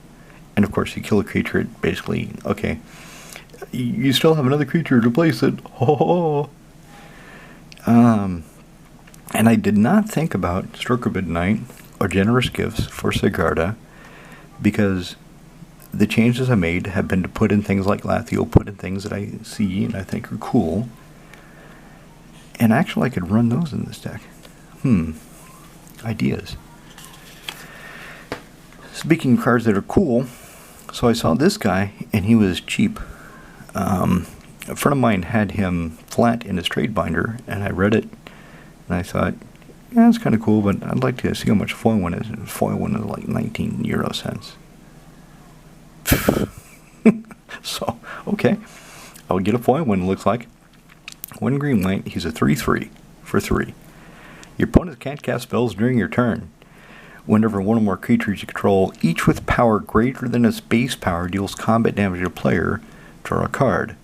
and of course you kill a creature, it basically, okay, you still have another creature to replace it. And I did not think about Stroke of Midnight or Generous Gifts for Sigarda, because the changes I made have been to put in things like Lathiel, put in things that I see and I think are cool, and actually I could run those in this deck. Ideas. Speaking of cards that are cool, so I saw this guy, and he was cheap. A friend of mine had him flat in his trade binder, and I read it, and I thought, yeah, that's kind of cool, but I'd like to see how much foil one is. And foil one is like 19 euro cents. So, okay, I would get a foil one, it looks like. 1 green white, he's a 3/3 for 3. Your opponent can't cast spells during your turn. Whenever one or more creatures you control, each with power greater than its base power, deals combat damage to a player, draw a card.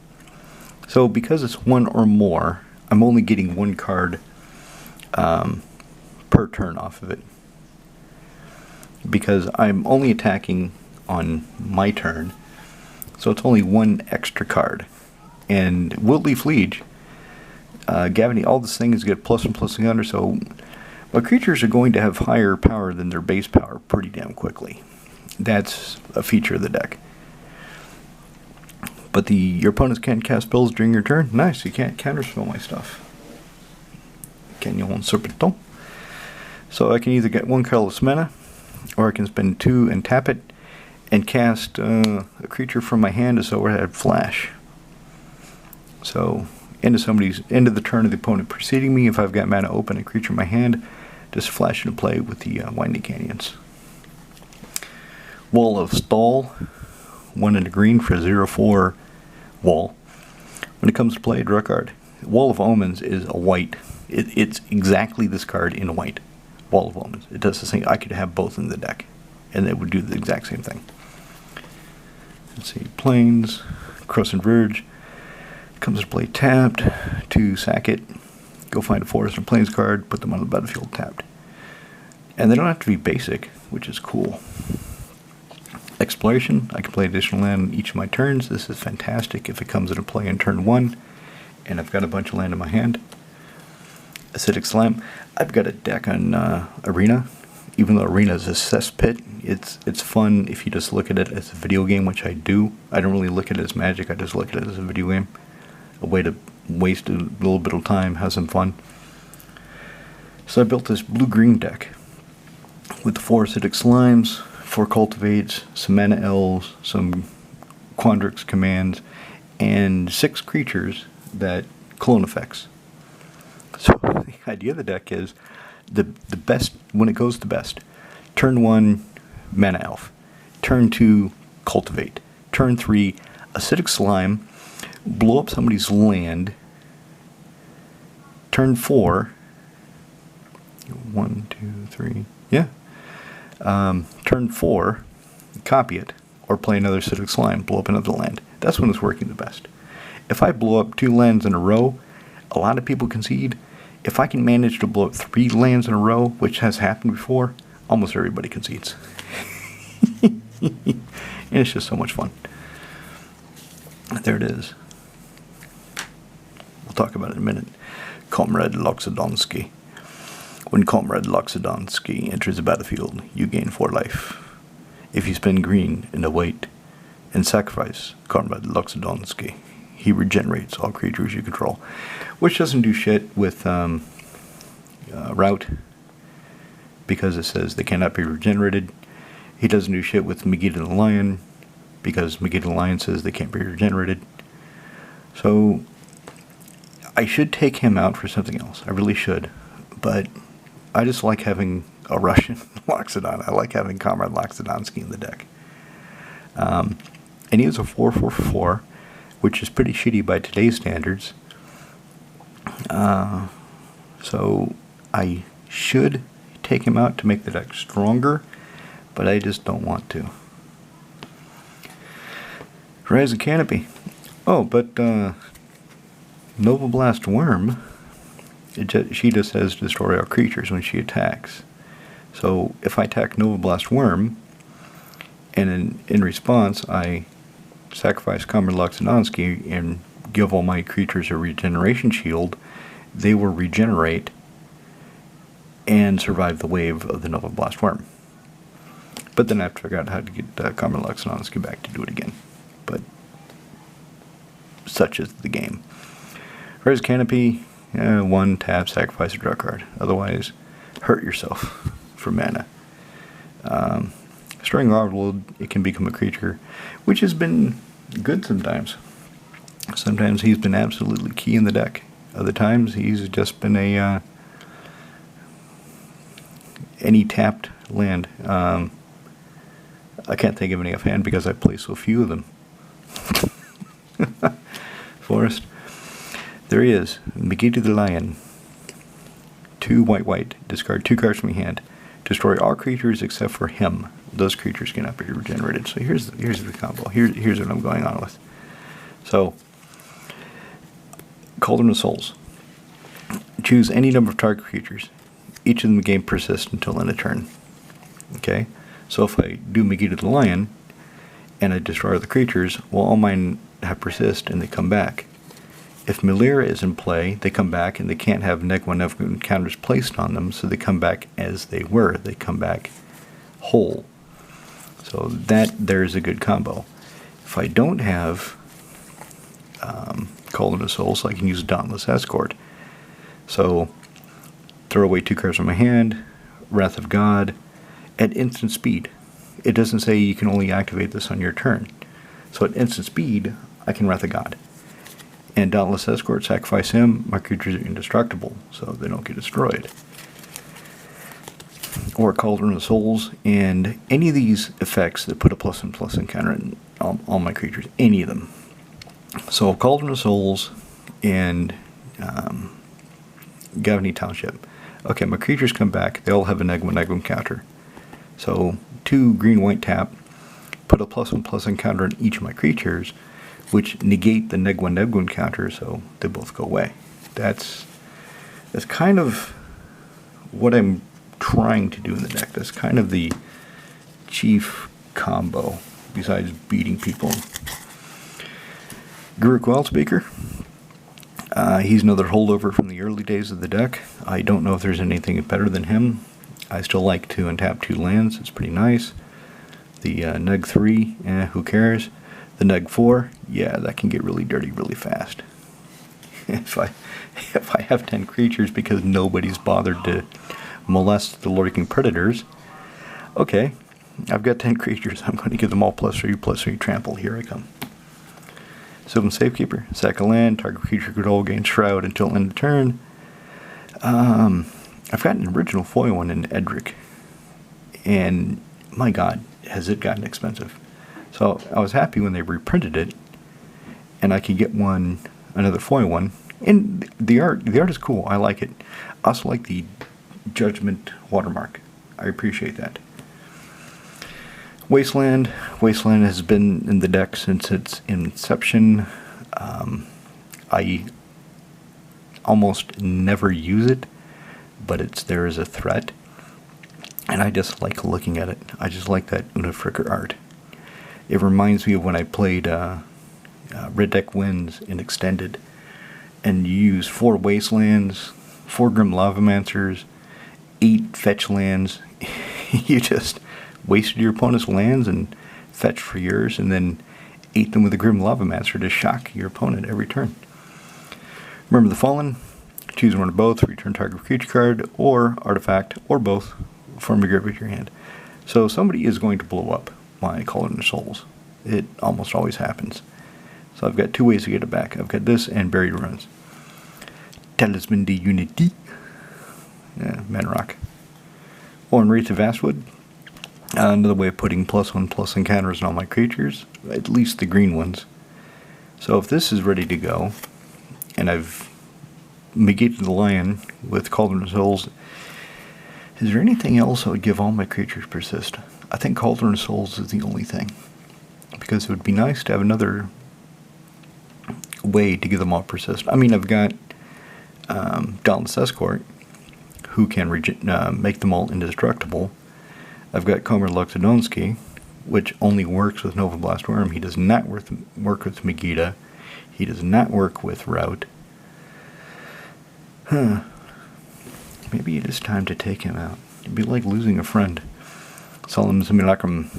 So because it's 1 or more, I'm only getting 1 card per turn off of it. Because I'm only attacking on my turn, so it's only 1 extra card. And Wiltley Fleege, Gavany, all these things get plus and plus and under, so my creatures are going to have higher power than their base power pretty damn quickly. That's a feature of the deck. But your opponents can't cast spells during your turn. Nice, you can't counterspell my stuff. Canyon Serpenton. So I can either get 1 colorless mana, or I can spend 2 and tap it, and cast a creature from my hand as though it had flash. So, end of the turn of the opponent preceding me, if I've got mana open and creature in my hand, just flash into play with the Winding Canyons. Wall of Stall, 1 and a green for 0/4 wall. When it comes to play, draw a card. Wall of Omens is a white. It's exactly this card in white. Wall of Omens. It does the same. I could have both in the deck, and it would do the exact same thing. Let's see. Plains, Cross and Verge. Comes to play tapped. To sack it, go find a Forest or Plains card, put them on the battlefield tapped. And they don't have to be basic, which is cool. Exploration, I can play additional land on each of my turns. This is fantastic if it comes into play in turn 1, and I've got a bunch of land in my hand. Acidic Slime, I've got a deck on Arena. Even though Arena is a cesspit, it's fun if you just look at it as a video game, which I do. I don't really look at it as Magic, I just look at it as a video game. A way to waste a little bit of time, have some fun. So I built this blue-green deck with the 4 Acidic Slimes, 4 Cultivates, some Mana Elves, some Quandrix commands, and 6 creatures that clone effects. So the idea of the deck is the best, when it goes the best, turn 1, Mana Elf, turn 2, Cultivate, turn 3, Acidic Slime, blow up somebody's land, turn 4, 1, 2, 3, yeah, turn 4, copy it, or play another Acidic Slime, blow up another land. That's when it's working the best. If I blow up 2 lands in a row, a lot of people concede. If I can manage to blow up 3 lands in a row, which has happened before, almost everybody concedes. And it's just so much fun. There it is. We'll talk about it in a minute. Comrade Loxodonsky. When Comrade Loxodonsky enters the battlefield, you gain 4 life. If you spend green and await and sacrifice Comrade Loxodonsky, he regenerates all creatures you control. Which doesn't do shit with Route, because it says they cannot be regenerated. He doesn't do shit with Megiddo the Lion, because Megiddo the Lion says they can't be regenerated. So I should take him out for something else. I really should. But I just like having a Russian Loxodon. I like having Comrade Loxodonsky in the deck. And he is a 4/4/4, which is pretty shitty by today's standards. So I should take him out to make the deck stronger, but I just don't want to. Rise of Canopy. Oh, but Nova Blast Worm, she just says destroy all creatures when she attacks. So if I attack Nova Blast Worm, and in response I sacrifice Comrade Loxodonsky and give all my creatures a regeneration shield, they will regenerate and survive the wave of the Nova Blast Worm. But then I have to figure out how to get Comrade Loxodonsky back to do it again. But such is the game. Rise Canopy, 1 tap, sacrifice a draw card. Otherwise, hurt yourself for mana. Stirring Artwood, it can become a creature, which has been good sometimes. Sometimes he's been absolutely key in the deck. Other times he's just been a any tapped land. I can't think of any offhand because I play so few of them. Forest. There he is. Megiddo the Lion. 2 white. Discard 2 cards from your hand. Destroy all creatures except for him. Those creatures cannot be regenerated. So here's the combo. Here's what I'm going on with. So, Cauldron of Souls. Choose any number of target creatures. Each of them in the game persists until end of turn. Okay? So if I do Megiddo the Lion, and I destroy the creatures, well, all mine have persist and they come back. If Melira is in play, they come back and they can't have -1 counters placed on them, so they come back as they were. They come back whole. So there's a good combo. If I don't have Cauldron of Souls, so I can use Dauntless Escort. So, throw away 2 cards from my hand, Wrath of God, at instant speed. It doesn't say you can only activate this on your turn. So at instant speed, I can Wrath of God. And Dauntless Escort, sacrifice him, my creatures are indestructible, so they don't get destroyed. Or Cauldron of Souls, and any of these effects that put a +1/+1 encounter in all my creatures, any of them. So Cauldron of Souls and Gavany Township. Okay, my creatures come back, they all have a -1/-1 counter. So 2 green-white tap, put a +1/+1 counter on each of my creatures, which negate the -1/-1 counter, so they both go away. That's kind of what I'm trying to do in the deck. That's kind of the chief combo, besides beating people. Garruk Wildspeaker. He's another holdover from the early days of the deck. I don't know if there's anything better than him. I still like to untap 2 lands. It's pretty nice. The Neg 3, who cares? The Neg 4, yeah, that can get really dirty really fast. If I have 10 creatures because nobody's bothered to molest the lurking predators, okay, I've got 10 creatures. I'm going to give them all +3/+3 trample. Here I come. Sylvan Safekeeper, sack a land, target creature control gain Shroud until end of turn. I've got an original foil one in Edric, and my god, has it gotten expensive. So I was happy when they reprinted it, and I could get another foil one. And the art is cool. I like it. I also like the Judgment watermark. I appreciate that. Wasteland has been in the deck since its inception. I almost never use it, but it's there as a threat, and I just like looking at it. I just like that Una Fricker art. It reminds me of when I played Red Deck Wins in Extended, and you use 4 Wastelands, 4 Grim Lavamancers, 8 fetch lands. You just wasted your opponent's lands and fetched for yours, and then ate them with a Grim Lavamancer to shock your opponent every turn. Remember the Fallen? Choose one of both, return target creature card, or artifact, or both, from your grave with your hand. So somebody is going to blow up my Cauldron of Souls. It almost always happens. So I've got 2 ways to get it back. I've got this and Buried Ruins. Talisman de Unity. Yeah, Manrock. Or in Wraith of Vastwood. Another way of putting +1/+1 encounters on all my creatures, at least the green ones. So if this is ready to go, and I've negated the lion with Cauldron of Souls, is there anything else that would give all my creatures persist? I think Cauldron of Souls is the only thing, because it would be nice to have another way to give them all persist. I mean, I've got Dauntless Escort, who can make them all indestructible. I've got Comrade Luxodonsky, which only works with Nova Blast Worm. He does not work with Megiddo. He does not work with Rout. Maybe it is time to take him out. It'd be like losing a friend. Solemn Simulacrum.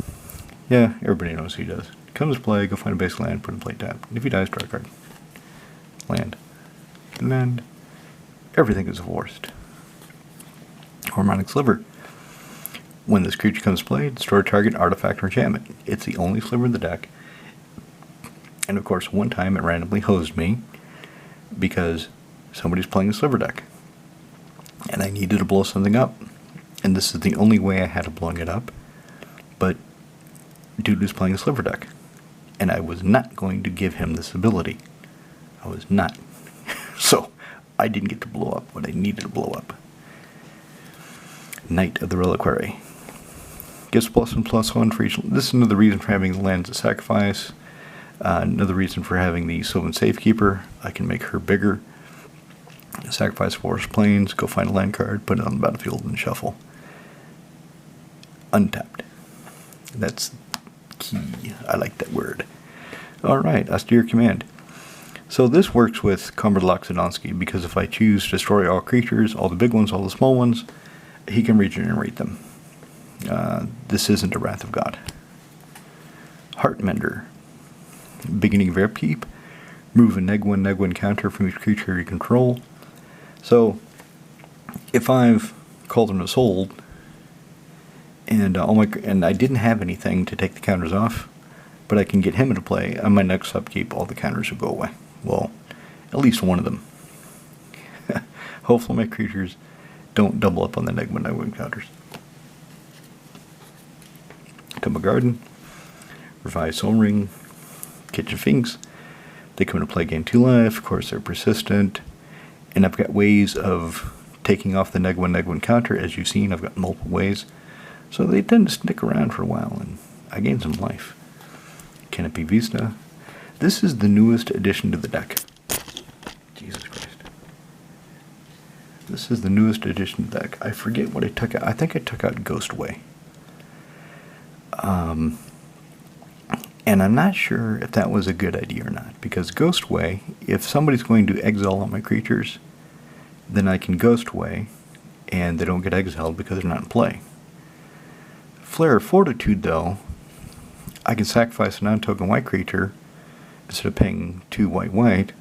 Yeah, everybody knows he does. Comes play, go find a base land, put in play tap. If he dies, draw a card. Land. Land. Everything is forced. Harmonic Sliver. When this creature comes played, destroy target artifact or enchantment. It's the only sliver in the deck. And of course, one time it randomly hosed me because somebody's playing a sliver deck. And I needed to blow something up. And this is the only way I had of blowing it up. But dude was playing a sliver deck. And I was not going to give him this ability. I was not. So I didn't get to blow up what I needed to blow up. Knight of the Reliquary. Gives +1/+1 for each. This is another reason for having the lands of sacrifice. Another reason for having the Sylvan Safekeeper. I can make her bigger. Sacrifice Forest Plains, go find a land card, put it on the battlefield, and shuffle. Untapped. That's key. I like that word. Alright, Austere Command. So this works with Comrade Luxodonsky, because if I choose to destroy all creatures, all the big ones, all the small ones, he can regenerate them. This isn't a Wrath of God. Heartmender. Beginning of Upkeep. Remove a neg 1 counter from each creature you control. So, if I've Cauldron of Souls, and I didn't have anything to take the counters off, but I can get him into play, on my next upkeep all the counters will go away. Well, at least one of them. Hopefully my creatures don't double up on the neg 1 counters. Temple Garden, Revive Soul Ring, Kitchen Finks. They come into play gain 2 life. Of course, they're persistent. And I've got ways of taking off the neg 1 counter. As you've seen, I've got multiple ways. So they tend to stick around for a while, and I gain some life. Canopy Vista. This is the newest addition to the deck. Jesus Christ. This is the newest addition to the deck. I forget what I took out. I think I took out Ghostway. And I'm not sure if that was a good idea or not, because Ghostway, if somebody's going to exile all my creatures, then I can Ghostway, and they don't get exiled because they're not in play. Flare of Fortitude, though, I can sacrifice a non-token white creature instead of paying 2 white,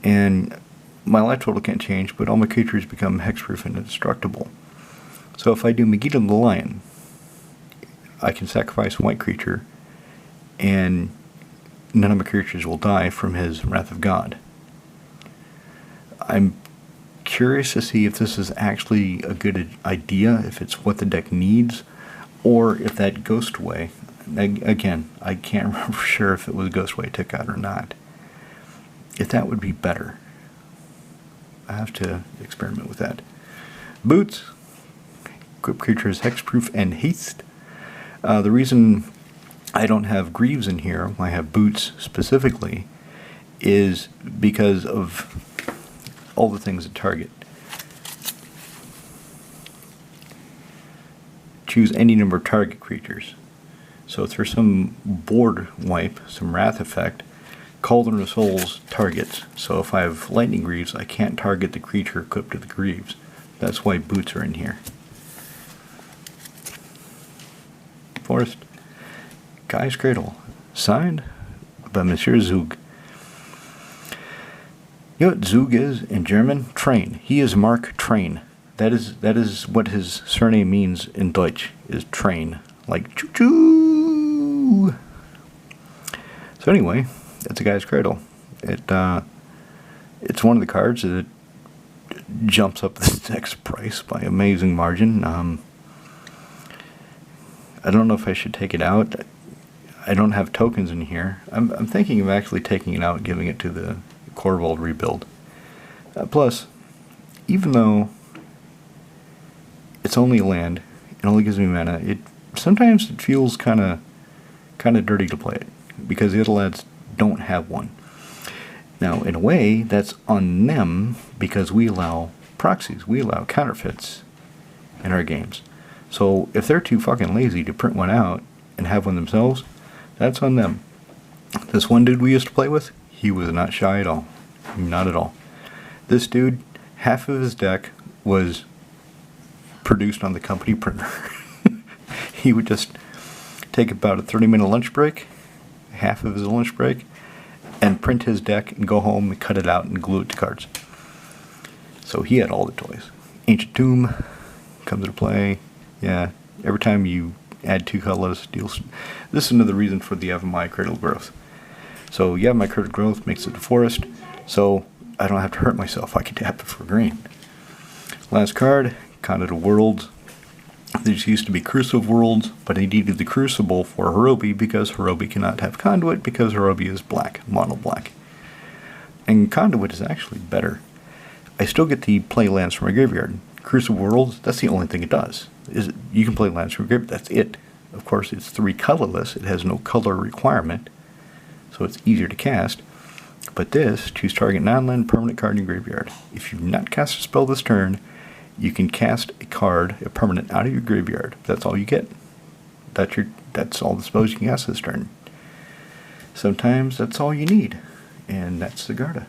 and my life total can't change, but all my creatures become hexproof and indestructible. So if I do Megiddo the Lion, I can sacrifice a white creature, and none of my creatures will die from his Wrath of God. I'm curious to see if this is actually a good idea, if it's what the deck needs, or if that Ghostway, again, I can't remember for sure if it was Ghostway I took out or not, if that would be better. I have to experiment with that. Boots. Equip creatures hexproof and haste. The reason I don't have Greaves in here, I have Boots specifically, is because of all the things that target. Choose any number of target creatures. So if there's some board wipe, some Wrath effect, Cauldron of Souls targets. So if I have Lightning Greaves, I can't target the creature equipped to the Greaves. That's why Boots are in here. Forest. Guy's Cradle. Signed by Monsieur Zug. You know what Zug is in German? Train. He is Mark Train. That is what his surname means in Deutsch, is train. Like choo-choo! So anyway, that's a Guy's Cradle. It's one of the cards that jumps up the deck's price by an amazing margin. I don't know if I should take it out. I don't have tokens in here. I'm thinking of actually taking it out and giving it to the Corvold rebuild. Plus, even though it's only a land, it only gives me mana, sometimes it feels kind of dirty to play it, because the other lads don't have one. Now, in a way, that's on them, because we allow proxies, we allow counterfeits in our games. So if they're too fucking lazy to print one out and have one themselves, that's on them. This one dude we used to play with, he was not shy at all. Not at all. This dude, half of his deck was produced on the company printer. He would just take about a 30-minute lunch break, half of his lunch break, and print his deck and go home and cut it out and glue it to cards. So he had all the toys. Ancient Tomb comes into play. Yeah, every time you add 2 colors, deals. This is another reason for the Yavimaya Cradle Growth. So Yavimaya Cradle Growth makes it a forest, so I don't have to hurt myself. I can tap it for green. Last card, Conduit of Worlds. These used to be Crucible of Worlds, but they needed the Crucible for Hirobi because Hirobi cannot have Conduit because Hirobi is black, mono black. And Conduit is actually better. I still get to play lands from my graveyard. Crucible Worlds, that's the only thing it does. You can play lands from your graveyard, that's it. Of course, it's 3 colorless, it has no color requirement, so it's easier to cast. But this, choose target non-land permanent card in your graveyard. If you've not cast a spell this turn, you can cast a card, a permanent, out of your graveyard. That's all you get. That's all the spells you can cast this turn. Sometimes that's all you need, and that's Sigarda.